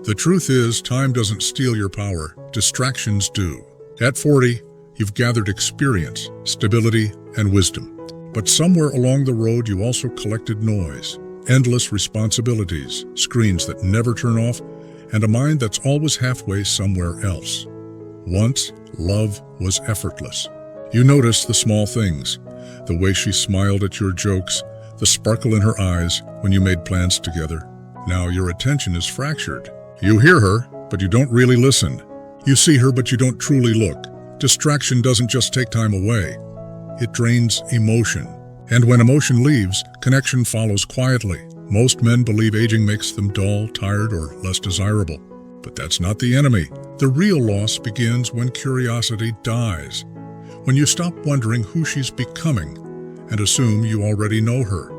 The truth is, time doesn't steal your power, distractions do. At 40, you've gathered experience, stability, and wisdom. But somewhere along the road, you also collected noise, endless responsibilities, screens that never turn off, and a mind that's always halfway somewhere else. Once, love was effortless. You noticed the small things, the way she smiled at your jokes, the sparkle in her eyes when you made plans together. Now your attention is fractured. You hear her, but you don't really listen. You see her, but you don't truly look. Distraction doesn't just take time away. It drains emotion. And when emotion leaves, connection follows quietly. Most men believe aging makes them dull, tired, or less desirable. But that's not the enemy. The real loss begins when curiosity dies. When you stop wondering who she's becoming and assume you already know her.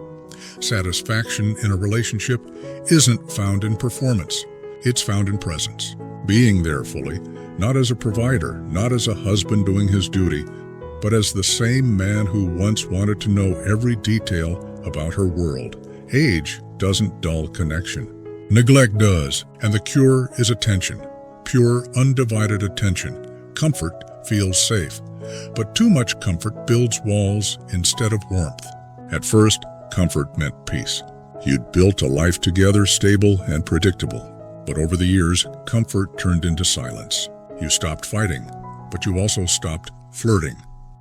Satisfaction in a relationship isn't found in performance. It's found in presence. Being there fully, not as a provider, not as a husband doing his duty, but as the same man who once wanted to know every detail about her world. Age doesn't dull connection. Neglect does, and the cure is attention. Pure, undivided attention. Comfort feels safe, but too much comfort builds walls instead of warmth. At first, comfort meant peace. You'd built a life together, stable and predictable. But over the years, comfort turned into silence. You stopped fighting, but you also stopped flirting.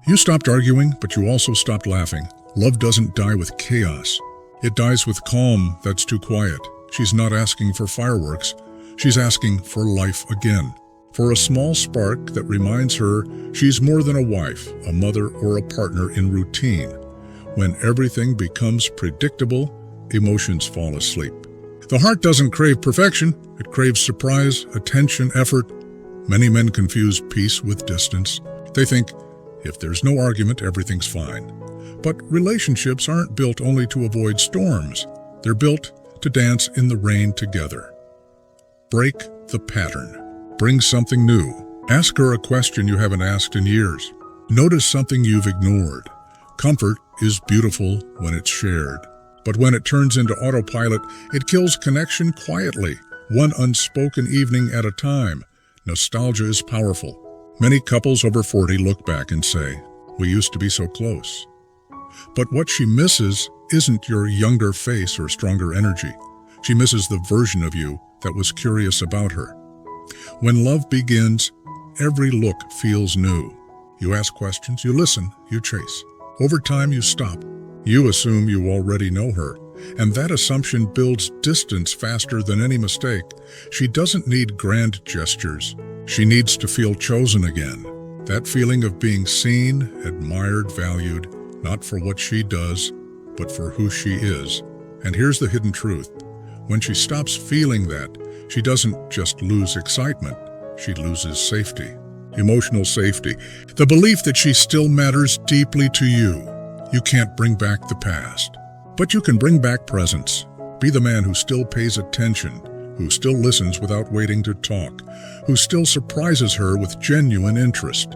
You stopped arguing, but you also stopped laughing. Love doesn't die with chaos. It dies with calm that's too quiet. She's not asking for fireworks. She's asking for life again. For a small spark that reminds her she's more than a wife, a mother, or a partner in routine. When everything becomes predictable, emotions fall asleep. The heart doesn't crave perfection. It craves surprise, attention, effort. Many men confuse peace with distance. They think, if there's no argument, everything's fine. But relationships aren't built only to avoid storms. They're built to dance in the rain together. Break the pattern. Bring something new. Ask her a question you haven't asked in years. Notice something you've ignored. Comfort is beautiful when it's shared. But when it turns into autopilot, it kills connection quietly, one unspoken evening at a time. Nostalgia is powerful. Many couples over 40 look back and say, "We used to be so close." But what she misses isn't your younger face or stronger energy. She misses the version of you that was curious about her. When love begins, every look feels new. You ask questions, you listen, you chase. Over time, you stop. You assume you already know her, and that assumption builds distance faster than any mistake. She doesn't need grand gestures. She needs to feel chosen again. That feeling of being seen, admired, valued, not for what she does, but for who she is. And here's the hidden truth. When she stops feeling that, she doesn't just lose excitement, she loses safety. Emotional safety. The belief that she still matters deeply to you. You can't bring back the past, but you can bring back presence. Be the man who still pays attention, who still listens without waiting to talk, who still surprises her with genuine interest.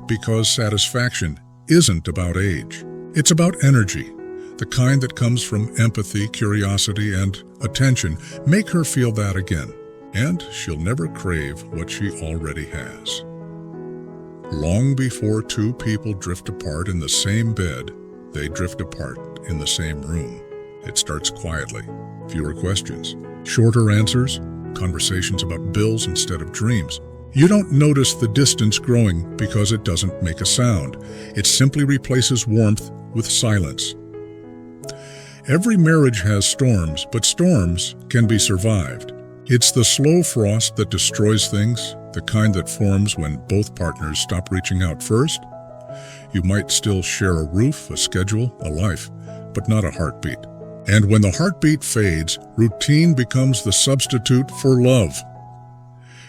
Because satisfaction isn't about age. It's about energy, the kind that comes from empathy, curiosity, and attention. Make her feel that again, and she'll never crave what she already has. Long before two people drift apart in the same bed, they drift apart in the same room. It starts quietly. Fewer questions, shorter answers, conversations about bills instead of dreams. You don't notice the distance growing because it doesn't make a sound. It simply replaces warmth with silence. Every marriage has storms, but storms can be survived. It's the slow frost that destroys things, the kind that forms when both partners stop reaching out first. You might still share a roof, a schedule, a life, but not a heartbeat. And when the heartbeat fades, routine becomes the substitute for love.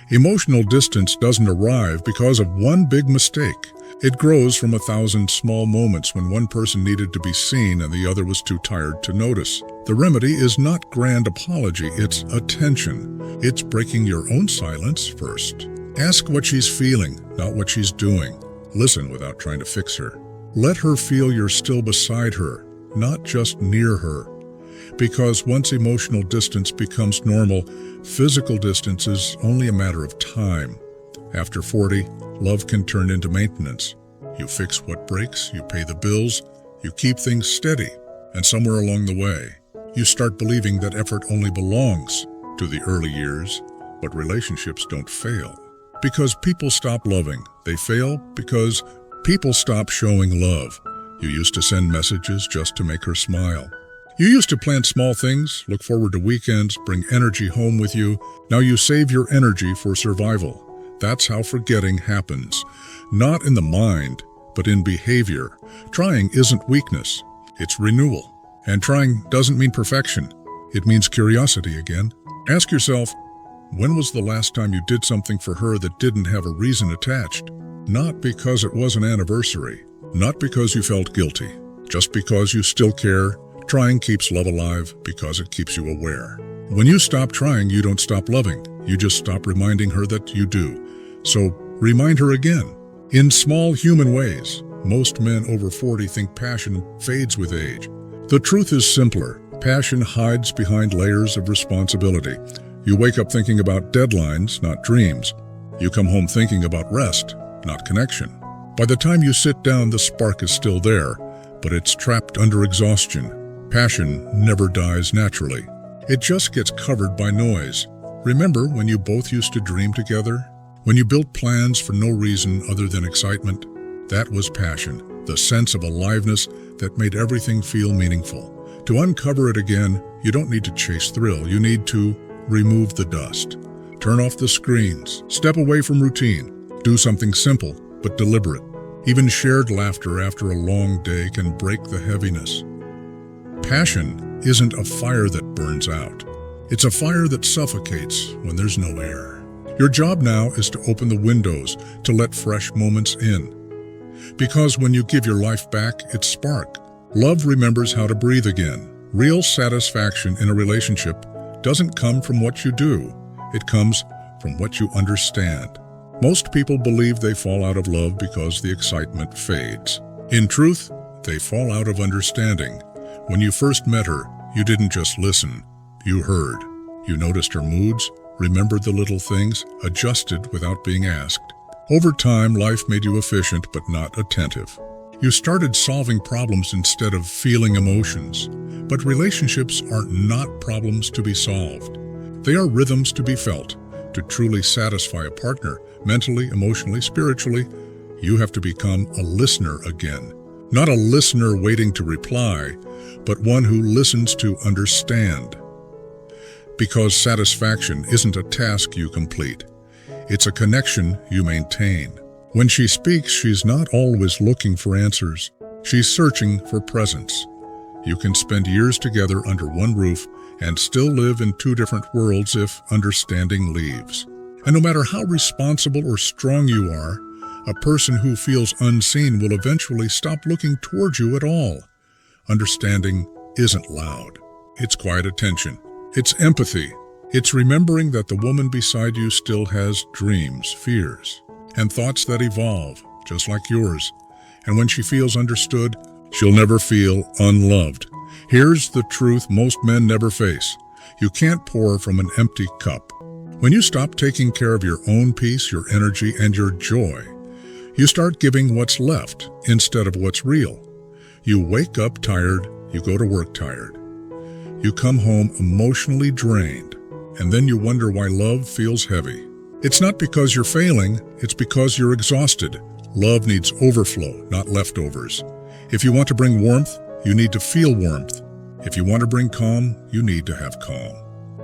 Emotional distance doesn't arrive because of one big mistake. It grows from 1,000 small moments when one person needed to be seen and the other was too tired to notice. The remedy is not grand apology, it's attention. It's breaking your own silence first. Ask what she's feeling, not what she's doing. Listen without trying to fix her. Let her feel you're still beside her, not just near her. Because once emotional distance becomes normal, physical distance is only a matter of time. After 40, love can turn into maintenance. You fix what breaks, you pay the bills, you keep things steady, and somewhere along the way, you start believing that effort only belongs to the early years. But relationships don't fail because people stop loving. They fail because people stop showing love. You used to send messages just to make her smile. You used to plan small things, look forward to weekends, bring energy home with you. Now you save your energy for survival. That's how forgetting happens. Not in the mind, but in behavior. Trying isn't weakness, it's renewal. And trying doesn't mean perfection. It means curiosity again. Ask yourself, when was the last time you did something for her that didn't have a reason attached? Not because it was an anniversary, not because you felt guilty, just because you still care. Trying keeps love alive because it keeps you aware. When you stop trying, you don't stop loving. You just stop reminding her that you do. So remind her again. In small human ways, most men over 40 think passion fades with age. The truth is simpler. Passion hides behind layers of responsibility. You wake up thinking about deadlines, not dreams. You come home thinking about rest, not connection. By the time you sit down, the spark is still there, but it's trapped under exhaustion. Passion never dies naturally. It just gets covered by noise. Remember when you both used to dream together? When you built plans for no reason other than excitement? That was passion, the sense of aliveness that made everything feel meaningful. To uncover it again, you don't need to chase thrill. You need to remove the dust. Turn off the screens. Step away from routine. Do something simple but deliberate. Even shared laughter after a long day can break the heaviness. Passion isn't a fire that burns out. It's a fire that suffocates when there's no air. Your job now is to open the windows to let fresh moments in. Because when you give your life back its spark, love remembers how to breathe again. Real satisfaction in a relationship doesn't come from what you do. It comes from what you understand. Most people believe they fall out of love because the excitement fades. In truth, they fall out of understanding. When you first met her, you didn't just listen. You heard. You noticed her moods, remembered the little things, adjusted without being asked. Over time, life made you efficient but not attentive. You started solving problems instead of feeling emotions. But relationships are not problems to be solved. They are rhythms to be felt. To truly satisfy a partner, mentally, emotionally, spiritually, you have to become a listener again. Not a listener waiting to reply, but one who listens to understand. Because satisfaction isn't a task you complete. It's a connection you maintain. When she speaks, she's not always looking for answers. She's searching for presence. You can spend years together under one roof and still live in two different worlds if understanding leaves. And no matter how responsible or strong you are, a person who feels unseen will eventually stop looking towards you at all. Understanding isn't loud. It's quiet attention. It's empathy. It's remembering that the woman beside you still has dreams, fears, and thoughts that evolve, just like yours. And when she feels understood, she'll never feel unloved. Here's the truth most men never face. You can't pour from an empty cup. When you stop taking care of your own peace, your energy, and your joy, you start giving what's left instead of what's real. You wake up tired, you go to work tired. You come home emotionally drained, and then you wonder why love feels heavy. It's not because you're failing, it's because you're exhausted. Love needs overflow, not leftovers. If you want to bring warmth, you need to feel warmth. If you want to bring calm, you need to have calm.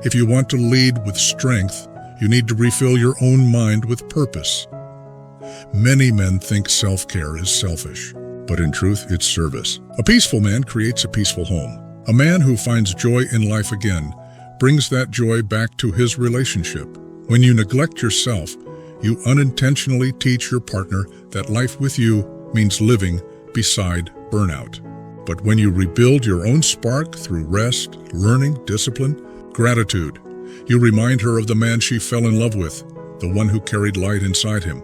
If you want to lead with strength, you need to refill your own mind with purpose. Many men think self-care is selfish, but in truth, it's service. A peaceful man creates a peaceful home. A man who finds joy in life again brings that joy back to his relationship. When you neglect yourself, you unintentionally teach your partner that life with you means living beside burnout. But when you rebuild your own spark through rest, learning, discipline, gratitude, you remind her of the man she fell in love with, the one who carried light inside him.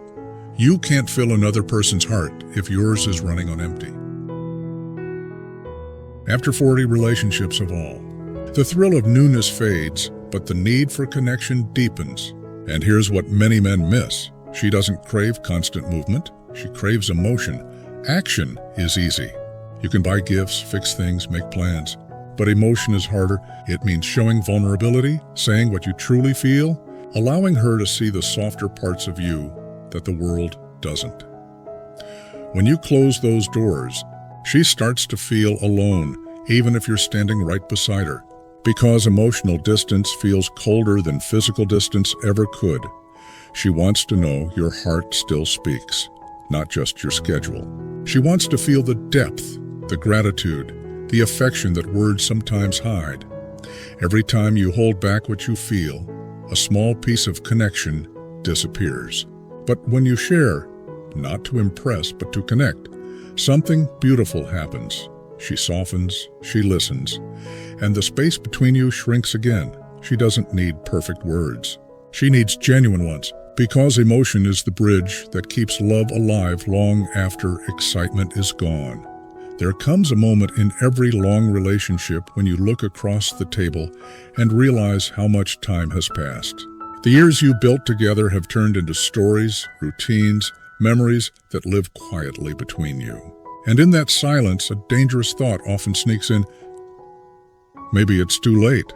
You can't fill another person's heart if yours is running on empty. After 40, relationships evolve. The thrill of newness fades, but the need for connection deepens. And here's what many men miss. She doesn't crave constant movement. She craves emotion. Action is easy. You can buy gifts, fix things, make plans. But emotion is harder. It means showing vulnerability, saying what you truly feel, allowing her to see the softer parts of you that the world doesn't. When you close those doors, she starts to feel alone, even if you're standing right beside her. Because emotional distance feels colder than physical distance ever could. She wants to know your heart still speaks, not just your schedule. She wants to feel the depth, the gratitude, the affection that words sometimes hide. Every time you hold back what you feel, a small piece of connection disappears. But when you share, not to impress but to connect, something beautiful happens. She softens, she listens, and the space between you shrinks again. She doesn't need perfect words. She needs genuine ones, because emotion is the bridge that keeps love alive long after excitement is gone. There comes a moment in every long relationship when you look across the table and realize how much time has passed. The years you built together have turned into stories, routines, memories that live quietly between you. And in that silence, a dangerous thought often sneaks in. Maybe it's too late.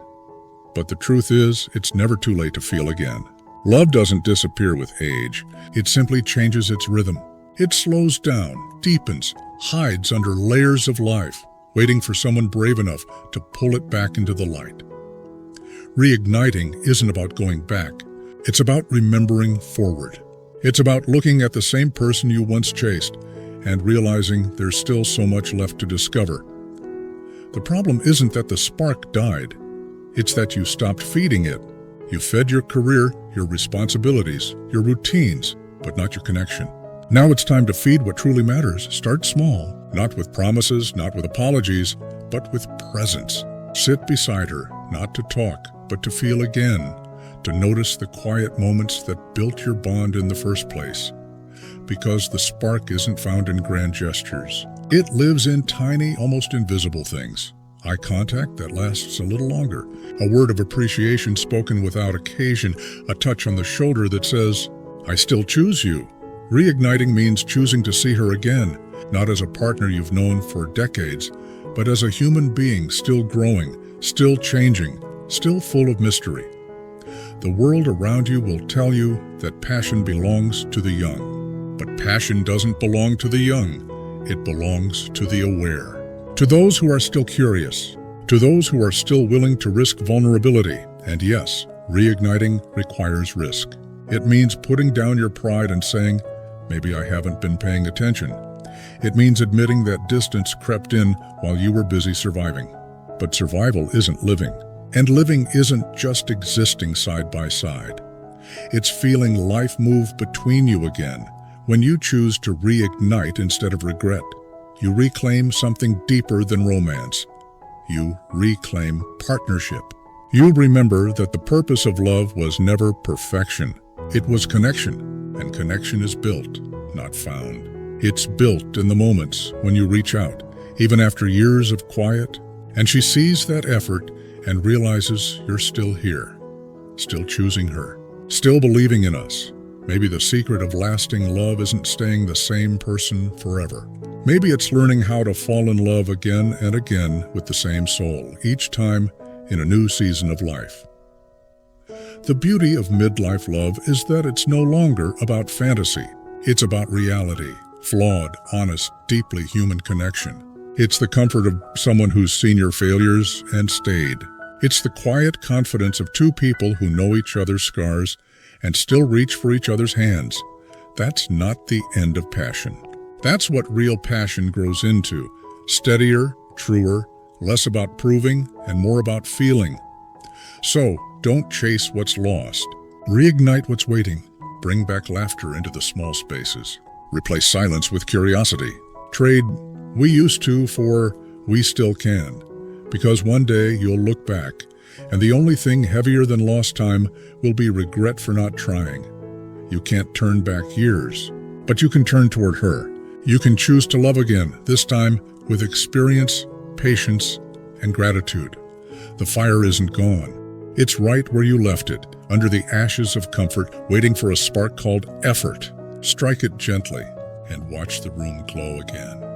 But the truth is, it's never too late to feel again. Love doesn't disappear with age. It simply changes its rhythm. It slows down, deepens, hides under layers of life, waiting for someone brave enough to pull it back into the light. Reigniting isn't about going back. It's about remembering forward. It's about looking at the same person you once chased and realizing there's still so much left to discover. The problem isn't that the spark died. It's that you stopped feeding it. You fed your career, your responsibilities, your routines, but not your connection. Now it's time to feed what truly matters. Start small, not with promises, not with apologies, but with presence. Sit beside her, not to talk, but to feel again, to notice the quiet moments that built your bond in the first place. Because the spark isn't found in grand gestures. It lives in tiny, almost invisible things. Eye contact that lasts a little longer. A word of appreciation spoken without occasion. A touch on the shoulder that says, "I still choose you." Reigniting means choosing to see her again, not as a partner you've known for decades, but as a human being still growing, still changing, still full of mystery. The world around you will tell you that passion belongs to the young. But passion doesn't belong to the young. It belongs to the aware. To those who are still curious. To those who are still willing to risk vulnerability. And yes, reigniting requires risk. It means putting down your pride and saying, maybe I haven't been paying attention. It means admitting that distance crept in while you were busy surviving. But survival isn't living. And living isn't just existing side by side. It's feeling life move between you again. When you choose to reignite instead of regret, you reclaim something deeper than romance. You reclaim partnership. You remember that the purpose of love was never perfection. It was connection, and connection is built, not found. It's built in the moments when you reach out, even after years of quiet, and she sees that effort and realizes you're still here, still choosing her, still believing in us. Maybe the secret of lasting love isn't staying the same person forever. Maybe it's learning how to fall in love again and again with the same soul, each time in a new season of life. The beauty of midlife love is that it's no longer about fantasy. It's about reality, flawed, honest, deeply human connection. It's the comfort of someone who's seen your failures and stayed. It's the quiet confidence of two people who know each other's scars and still reach for each other's hands. That's not the end of passion. That's what real passion grows into. Steadier, truer, less about proving and more about feeling. So, don't chase what's lost. Reignite what's waiting. Bring back laughter into the small spaces. Replace silence with curiosity. Trade "we used to" for "we still can." Because one day you'll look back, and the only thing heavier than lost time will be regret for not trying. You can't turn back years, but you can turn toward her. You can choose to love again, this time with experience, patience, and gratitude. The fire isn't gone. It's right where you left it, under the ashes of comfort, waiting for a spark called effort. Strike it gently and watch the room glow again.